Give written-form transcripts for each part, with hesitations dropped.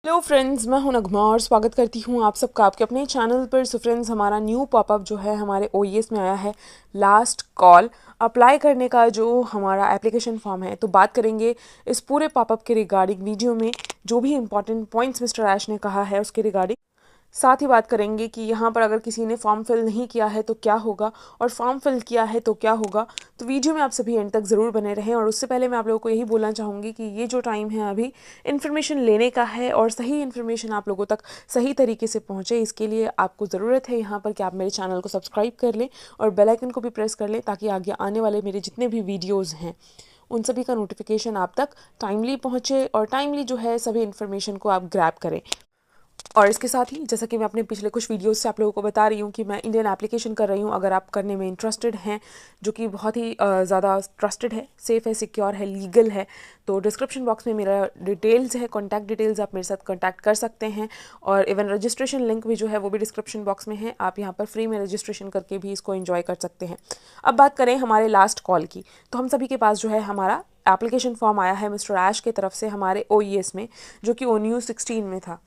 Hello friends, मैं हूं नगमा और स्वागत करती हूं आप सबका आपके अपने चैनल पर। सो फ्रेंड्स, हमारा न्यू पॉपअप जो है हमारे ओईएस में आया है, लास्ट कॉल अप्लाई करने का जो हमारा एप्लीकेशन फॉर्म है। तो बात करेंगे इस पूरे पॉपअप के रिगार्डिंग वीडियो में, जो भी इंपॉर्टेंट पॉइंट्स मिस्टर ऐश ने कहा है उसके रिगार्डिंग। साथ ही बात करेंगे कि यहाँ पर अगर किसी ने फॉर्म फिल नहीं किया है तो क्या होगा, और फॉर्म फिल किया है तो क्या होगा। तो वीडियो में आप सभी एंड तक ज़रूर बने रहें। और उससे पहले मैं आप लोगों को यही बोलना चाहूँगी कि ये जो टाइम है अभी इन्फॉर्मेशन लेने का है, और सही इन्फॉर्मेशन आप लोगों तक सही तरीके से पहुँचे, इसके लिए आपको ज़रूरत है यहाँ पर कि आप मेरे चैनल को सब्सक्राइब कर लें और बेल आइकन को भी प्रेस कर लें, ताकि आगे आने वाले मेरे जितने भी वीडियोज़ हैं उन सभी का नोटिफिकेशन आप तक टाइमली पहुँचे, और टाइमली जो है सभी इन्फॉर्मेशन को आप ग्रैब करें। और इसके साथ ही, जैसा कि मैं अपने पिछले कुछ वीडियोस से आप लोगों को बता रही हूँ कि मैं इंडियन एप्लीकेशन कर रही हूँ, अगर आप करने में इंटरेस्टेड हैं, जो कि बहुत ही ज़्यादा ट्रस्टेड है, सेफ़ है, सिक्योर है, लीगल है, तो डिस्क्रिप्शन बॉक्स में मेरा डिटेल्स है, कॉन्टैक्ट डिटेल्स, आप मेरे साथ कॉन्टैक्ट कर सकते हैं। और इवन रजिस्ट्रेशन लिंक भी जो है वो भी डिस्क्रिप्शन बॉक्स में है, आप यहाँ पर फ्री में रजिस्ट्रेशन करके भी इसको एंजॉय कर सकते हैं। अब बात करें हमारे लास्ट कॉल की, तो हम सभी के पास जो है हमारा एप्लीकेशन फॉर्म आया है मिस्टर ऐश की तरफ से हमारे ओईएस में, जो कि ONU16 में था।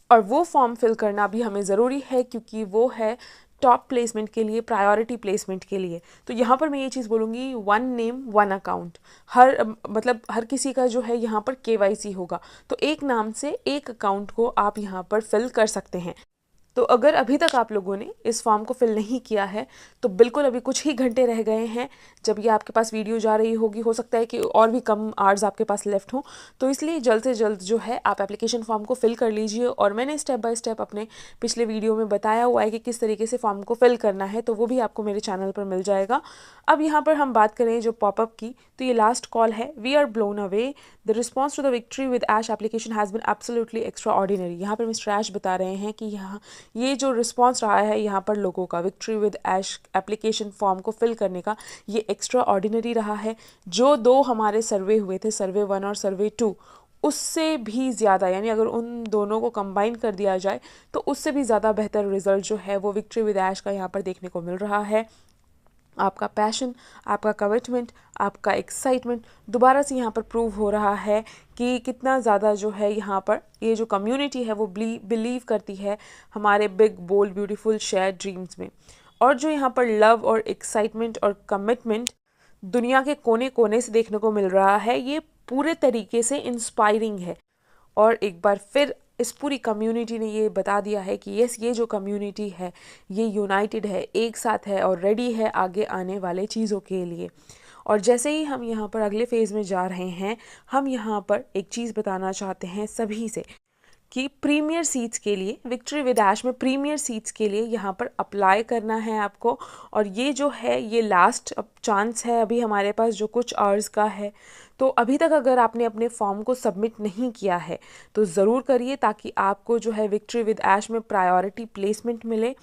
और वो फॉर्म फिल करना भी हमें ज़रूरी है, क्योंकि वो है टॉप प्लेसमेंट के लिए, प्रायोरिटी प्लेसमेंट के लिए। तो यहाँ पर मैं ये चीज़ बोलूँगी, वन नेम वन अकाउंट, मतलब हर किसी का जो है यहाँ पर केवाईसी होगा, तो एक नाम से एक अकाउंट को आप यहाँ पर फिल कर सकते हैं। तो अगर अभी तक आप लोगों ने इस फॉर्म को फिल नहीं किया है, तो बिल्कुल अभी कुछ ही घंटे रह गए हैं जब ये आपके पास वीडियो जा रही होगी। हो सकता है कि और भी कम आवर्स आपके पास लेफ्ट हों, तो इसलिए जल्द से जल्द जो है आप एप्लीकेशन फॉर्म को फिल कर लीजिए। और मैंने स्टेप बाय स्टेप अपने पिछले वीडियो में बताया हुआ है कि किस तरीके से फॉर्म को फिल करना है, तो वो भी आपको मेरे चैनल पर मिल जाएगा। अब यहाँ पर हम बात करें जो पॉपअप की, तो ये लास्ट कॉल है। We are blown away, the response to the victory with ash application has been absolutely extraordinary. यहाँ पर मिस्टर ऐश बता रहे हैं कि यहाँ ये जो रिस्पॉन्स रहा है यहाँ पर लोगों का victory with ash application form को फिल करने का, ये एक्स्ट्रा ऑर्डिनरी रहा है। जो दो हमारे सर्वे हुए थे, सर्वे 1 और सर्वे 2, उससे भी ज़्यादा, यानी अगर उन दोनों को कंबाइन कर दिया जाए तो उससे भी ज़्यादा बेहतर रिजल्ट जो है वो विक्ट्री विद ऐश का यहाँ पर देखने को मिल रहा है। आपका पैशन, आपका कमिटमेंट, आपका एक्साइटमेंट दोबारा से यहाँ पर प्रूव हो रहा है कि कितना ज़्यादा जो है यहाँ पर ये जो कम्युनिटी है वो बिलीव करती है हमारे big bold beautiful share dreams में। और जो यहाँ पर लव और एक्साइटमेंट और कमिटमेंट दुनिया के कोने कोने से देखने को मिल रहा है, ये पूरे तरीके से इंस्पायरिंग है। और एक बार फिर इस पूरी कम्युनिटी ने ये बता दिया है कि यस, ये जो कम्युनिटी है ये यूनाइटेड है, एक साथ है और रेडी है आगे आने वाले चीज़ों के लिए। और जैसे ही हम यहाँ पर अगले फेज़ में जा रहे हैं, हम यहाँ पर एक चीज़ बताना चाहते हैं सभी से कि प्रीमियर सीट्स के लिए, विक्ट्री विद ऐश में प्रीमियर सीट्स के लिए यहाँ पर अप्लाई करना है आपको। और ये जो है ये लास्ट चांस है अभी हमारे पास, जो कुछ आवर्स का है। तो अभी तक अगर आपने अपने फॉर्म को सबमिट नहीं किया है तो ज़रूर करिए, ताकि आपको जो है विक्ट्री विद ऐश में प्रायोरिटी प्लेसमेंट मिले।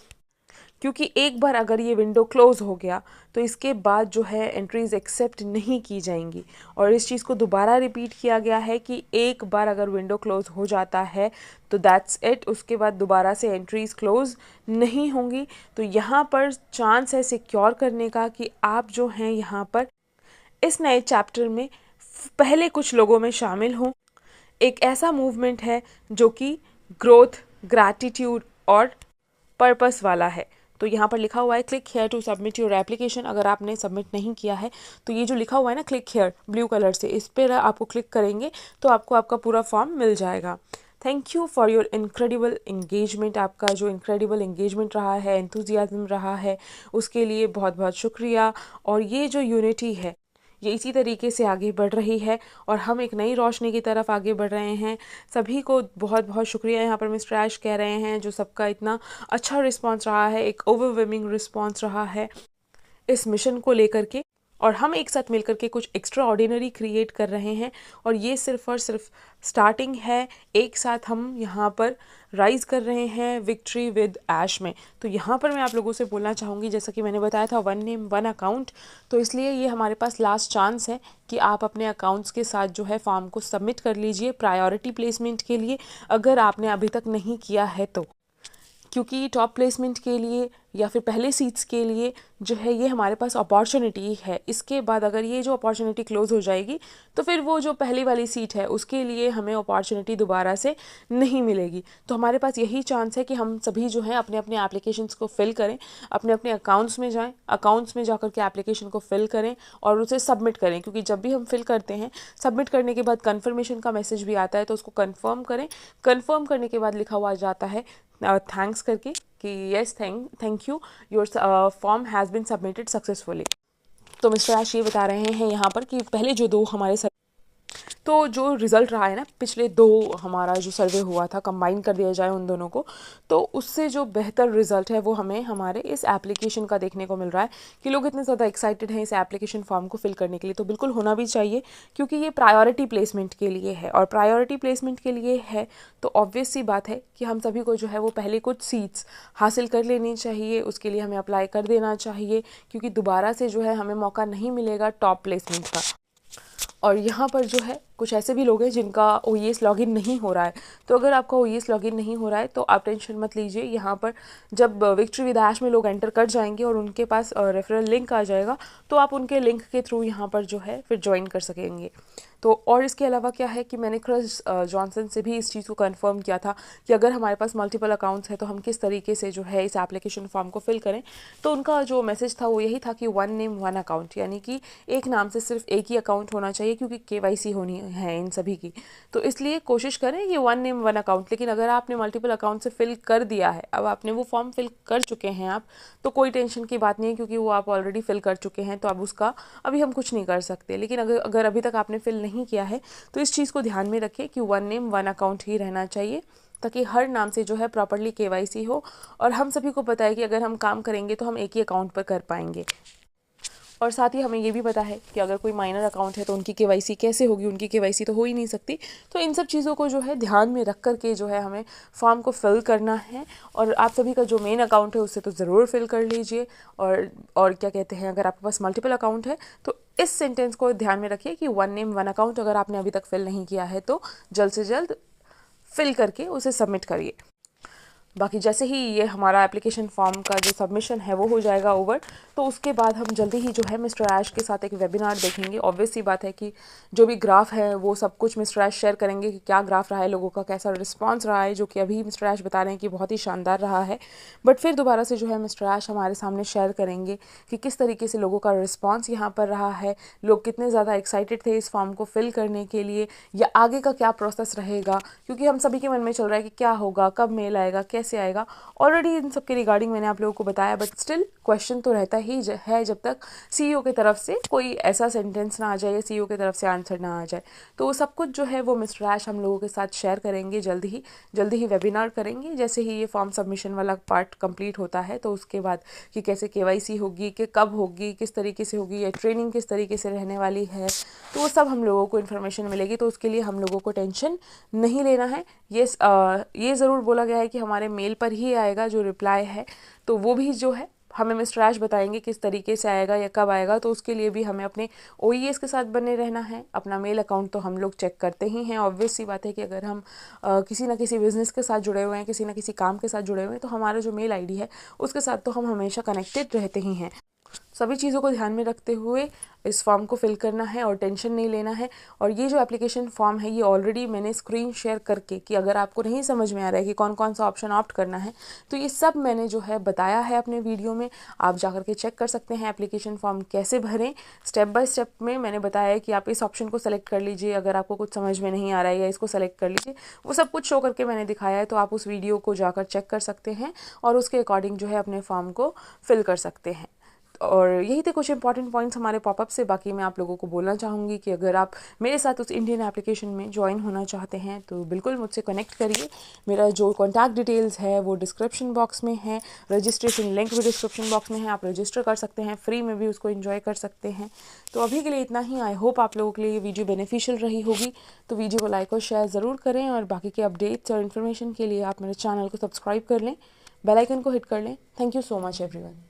क्योंकि एक बार अगर ये विंडो क्लोज हो गया तो इसके बाद जो है एंट्रीज़ एक्सेप्ट नहीं की जाएंगी। और इस चीज़ को दोबारा रिपीट किया गया है कि एक बार अगर विंडो क्लोज हो जाता है तो दैट्स इट, उसके बाद दोबारा से एंट्रीज़ क्लोज नहीं होंगी। तो यहाँ पर चांस है सिक्योर करने का कि आप जो हैं यहाँ पर इस नए चैप्टर में पहले कुछ लोगों में शामिल हों। एक ऐसा मूवमेंट है जो कि ग्रोथ, ग्रैटिट्यूड और पर्पस वाला है। तो यहाँ पर लिखा हुआ है click here to submit your application. अगर आपने सबमिट नहीं किया है तो ये जो लिखा हुआ है ना क्लिक हेयर ब्लू कलर से, इस पर आपको क्लिक करेंगे तो आपको आपका पूरा फॉर्म मिल जाएगा। Thank you for your incredible engagement. आपका जो इनक्रेडिबल एंगेजमेंट रहा है, एंथुजियाज्म रहा है, उसके लिए बहुत बहुत शुक्रिया। और ये जो यूनिटी है ये इसी तरीके से आगे बढ़ रही है और हम एक नई रोशनी की तरफ आगे बढ़ रहे हैं। सभी को बहुत बहुत शुक्रिया यहाँ पर मिस्टर ऐश कह रहे हैं, जो सबका इतना अच्छा रिस्पांस रहा है, एक ओवरवेलमिंग रिस्पांस रहा है इस मिशन को लेकर के। और हम एक साथ मिलकर के कुछ एक्स्ट्रा ऑर्डिनरी क्रिएट कर रहे हैं, और ये सिर्फ और सिर्फ स्टार्टिंग है। एक साथ हम यहाँ पर राइज कर रहे हैं विक्ट्री विद ऐश में। तो यहाँ पर मैं आप लोगों से बोलना चाहूँगी, जैसा कि मैंने बताया था वन नेम वन अकाउंट, तो इसलिए ये हमारे पास लास्ट चांस है कि आप अपने अकाउंट्स के साथ जो है फॉर्म को सबमिट कर लीजिए प्रायोरिटी प्लेसमेंट के लिए, अगर आपने अभी तक नहीं किया है तो। क्योंकि टॉप प्लेसमेंट के लिए या फिर पहले सीट्स के लिए जो है ये हमारे पास अपॉर्चुनिटी है। इसके बाद अगर ये जो अपॉर्चुनिटी क्लोज़ हो जाएगी तो फिर वो जो पहली वाली सीट है उसके लिए हमें अपॉर्चुनिटी दोबारा से नहीं मिलेगी। तो हमारे पास यही चांस है कि हम सभी जो है अपने अपने एप्लीकेशंस को फिल करें, अपने अपने अकाउंट्स में जाएं, अकाउंट्स में जाकर के एप्लीकेशन को फिल करें और उसे सबमिट करें। क्योंकि जब भी हम फिल करते हैं, सबमिट करने के बाद कन्फर्मेशन का मैसेज भी आता है, तो उसको कन्फर्म करें। कन्फर्म करने के बाद लिखा हुआ जाता है थैंक्स करके कि yes thank you, your form has been submitted successfully. तो मिस्टर ऐश ये बता रहे हैं यहाँ पर कि पहले जो दो हमारे तो जो रिज़ल्ट रहा है ना, पिछले दो हमारा जो सर्वे हुआ था, कंबाइन कर दिया जाए उन दोनों को, तो उससे जो बेहतर रिज़ल्ट है वो हमें हमारे इस एप्लीकेशन का देखने को मिल रहा है कि लोग इतने ज़्यादा एक्साइटेड हैं इस एप्लीकेशन फॉर्म को फिल करने के लिए। तो बिल्कुल होना भी चाहिए, क्योंकि ये प्रायोरिटी प्लेसमेंट के लिए है, और प्रायोरिटी प्लेसमेंट के लिए है तो ऑब्वियस सी बात है कि हम सभी को जो है वो पहले कुछ सीट्स हासिल कर लेनी चाहिए, उसके लिए हमें अप्लाई कर देना चाहिए, क्योंकि दोबारा से जो है हमें मौका नहीं मिलेगा टॉप प्लेसमेंट का। और यहाँ पर जो है कुछ ऐसे भी लोग हैं जिनका OES लॉगिन नहीं हो रहा है। तो अगर आपका OES लॉगिन नहीं हो रहा है तो आप टेंशन मत लीजिए। यहाँ पर जब विक्ट्री विद ऐश में लोग एंटर कर जाएंगे और उनके पास रेफरल लिंक आ जाएगा, तो आप उनके लिंक के थ्रू यहाँ पर जो है फिर ज्वाइन कर सकेंगे। तो और इसके अलावा क्या है कि मैंने क्रिस जॉनसन से भी इस चीज़ को कंफर्म किया था कि अगर हमारे पास मल्टीपल अकाउंट्स हैं तो हम किस तरीके से जो है इस एप्लीकेशन फॉर्म को फिल करें। तो उनका जो मैसेज था वो यही था कि 1 नेम 1 अकाउंट, यानी कि एक नाम से सिर्फ एक ही अकाउंट होना चाहिए, क्योंकि KYC होनी है इन सभी की। तो इसलिए कोशिश करें कि 1 नेम 1 अकाउंट। लेकिन अगर आपने मल्टीपल अकाउंट से फिल कर दिया है, अब आपने वो फॉर्म फिल कर चुके हैं आप, तो कोई टेंशन की बात नहीं है, क्योंकि वो आप ऑलरेडी फिल कर चुके हैं, तो अब उसका अभी हम कुछ नहीं कर सकते। लेकिन अगर अभी तक आपने फिल नहीं किया है तो इस चीज़ को ध्यान में रखें कि 1 नेम 1 अकाउंट ही रहना चाहिए, ताकि हर नाम से जो है प्रॉपर्ली KYC हो। और हम सभी को पता है कि अगर हम काम करेंगे तो हम एक ही अकाउंट पर कर पाएंगे। और साथ ही हमें ये भी पता है कि अगर कोई माइनर अकाउंट है तो उनकी KYC कैसे होगी, उनकी KYC तो हो ही नहीं सकती। तो इन सब चीज़ों को जो है ध्यान में रख कर के जो है हमें फॉर्म को फिल करना है। और आप सभी का जो मेन अकाउंट है उससे तो ज़रूर फिल कर लीजिए। और क्या कहते हैं, अगर आपके पास मल्टीपल अकाउंट है तो इस सेंटेंस को ध्यान में रखिए कि 1 नेम 1 अकाउंट अगर आपने अभी तक फिल नहीं किया है तो जल्द से जल्द फिल करके उसे सबमिट करिए। बाकी जैसे ही ये हमारा एप्लीकेशन फॉर्म का जो सबमिशन है वो हो जाएगा ओवर, तो उसके बाद हम जल्दी ही जो है मिस्टर ऐश के साथ एक वेबिनार देखेंगे। ऑब्वियस सी बात है कि जो भी ग्राफ है वो सब कुछ मिस्टर ऐश शेयर करेंगे कि क्या ग्राफ रहा है, लोगों का कैसा रिस्पांस रहा है, जो कि अभी मिस्टर ऐश बता रहे हैं कि बहुत ही शानदार रहा है। बट फिर दोबारा से जो है मिस्टर ऐश हमारे सामने शेयर करेंगे कि किस तरीके से लोगों का रिस्पॉन्स यहाँ पर रहा है, लोग कितने ज़्यादा एक्साइटेड थे इस फॉर्म को फिल करने के लिए, या आगे का क्या प्रोसेस रहेगा। क्योंकि हम सभी के मन में चल रहा है कि क्या होगा, कब मेल आएगा, कैसे आएगा। ऑलरेडी इन सब के रिगार्डिंग मैंने आप लोगों को बताया, बट स्टिल क्वेश्चन तो रहता ही है जब तक CEO की तरफ से कोई ऐसा सेंटेंस ना आ जाए या CEO की तरफ से आंसर ना आ जाए। तो वो सब कुछ जो है वो मिस्टर ऐश हम लोगों के साथ शेयर करेंगे जल्दी ही वेबिनार करेंगे। जैसे ही ये फॉर्म सबमिशन वाला पार्ट कंप्लीट होता है तो उसके बाद कि कैसे KYC होगी, कि कब होगी, किस तरीके से होगी, या ट्रेनिंग किस तरीके से रहने वाली है, तो वो सब हम लोगों को इन्फॉर्मेशन मिलेगी। तो उसके लिए हम लोगों को टेंशन नहीं लेना है। ये ज़रूर बोला गया है कि हमारे मेल पर ही आएगा जो रिप्लाई है, तो वो भी जो है हमें मिस्टर ऐश बताएंगे किस तरीके से आएगा या कब आएगा। तो उसके लिए भी हमें अपने OES के साथ बने रहना है। अपना मेल अकाउंट तो हम लोग चेक करते ही हैं। ऑब्वियस सी बात है कि अगर हम किसी ना किसी बिज़नेस के साथ जुड़े हुए हैं, किसी ना किसी काम के साथ जुड़े हुए हैं, तो हमारा जो मेल ID है उसके साथ तो हम हमेशा कनेक्टेड रहते ही हैं। सभी चीज़ों को ध्यान में रखते हुए इस फॉर्म को फिल करना है और टेंशन नहीं लेना है। और ये जो एप्लीकेशन फॉर्म है ये ऑलरेडी मैंने स्क्रीन शेयर करके, कि अगर आपको नहीं समझ में आ रहा है कि कौन कौन सा ऑप्शन ऑप्ट करना है, तो ये सब मैंने जो है बताया है अपने वीडियो में। आप जाकर के चेक कर सकते हैं एप्लीकेशन फॉर्म कैसे भरें। स्टेप बाय स्टेप में मैंने बताया है कि आप इस ऑप्शन को सेलेक्ट कर लीजिए अगर आपको कुछ समझ में नहीं आ रहा है, या इसको सेलेक्ट कर लीजिए। वो सब कुछ शो करके मैंने दिखाया है, तो आप उस वीडियो को जाकर चेक कर सकते हैं और उसके अकॉर्डिंग जो है अपने फॉर्म को फिल कर सकते हैं। और यही थे कुछ इंपॉर्टेंट पॉइंट्स हमारे पॉपअप से। बाकी मैं आप लोगों को बोलना चाहूँगी कि अगर आप मेरे साथ उस इंडियन एप्लीकेशन में ज्वाइन होना चाहते हैं तो बिल्कुल मुझसे कनेक्ट करिए। मेरा जो कॉन्टैक्ट डिटेल्स है वो डिस्क्रिप्शन बॉक्स में है, रजिस्ट्रेशन लिंक भी डिस्क्रिप्शन बॉक्स में है। आप रजिस्टर कर सकते हैं, फ्री में भी उसको एंजॉय कर सकते हैं। तो अभी के लिए इतना ही। आई होप आप लोगों के लिए ये वीडियो बेनिफिशियल रही होगी। तो वीडियो को लाइक और शेयर ज़रूर करें, और बाकी के अपडेट्स और इन्फॉर्मेशन के लिए आप मेरे चैनल को सब्सक्राइब कर लें, बेल आइकन को हिट कर लें। Thank you so much everyone.